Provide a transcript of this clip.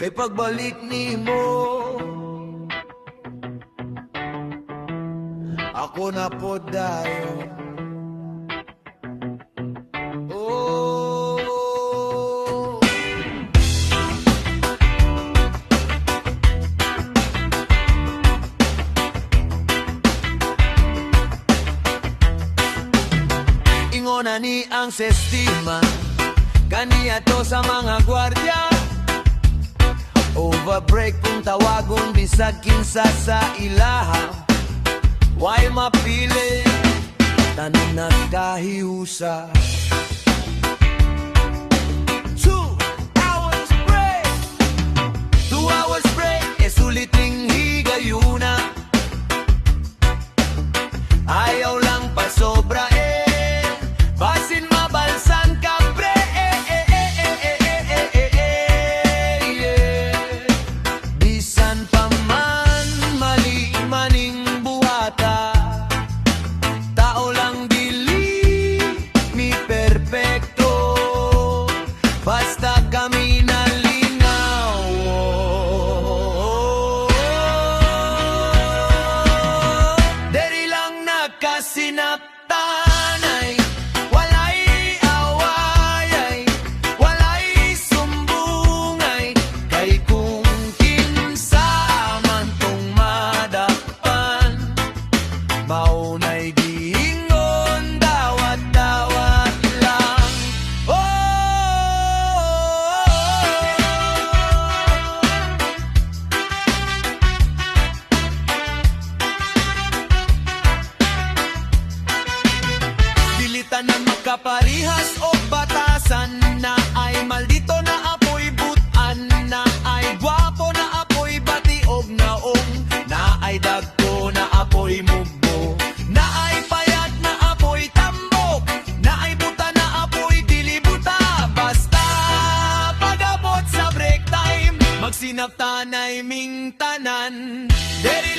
Kay pagbalik nimo ako na po dayon. Oh, ingona ni ang sistema kaniya to sa mga gwardya. Overbreak kung tawagon bisag kinsa sa ilaha. Why mapili tanan nagkahiusa. 2 hours break, 2 hours break, suliting higayuna. Ayaw lang pasobra basin mabalsan ka pre. Bisan pa man mali maning buhata, tao lang dili mi perpekto, basta kami nalingaw. Deri lang nakasinaptan ay walay away ay walay sumbungay. Kay kung kinsa man tong madakpan, maunay giingon dawat-dawat lang. Dilitan na magkaparihas o batasan, na ay maldito na apoy butan, na ay gwapo na apoy batiog naong, na ay dagko na apoy mugbo, na ay payat na apoy tambok, na ay buta na apoy dilibuta. Basta pag-abot sa break time, magsinaptanay ming tanan. Deri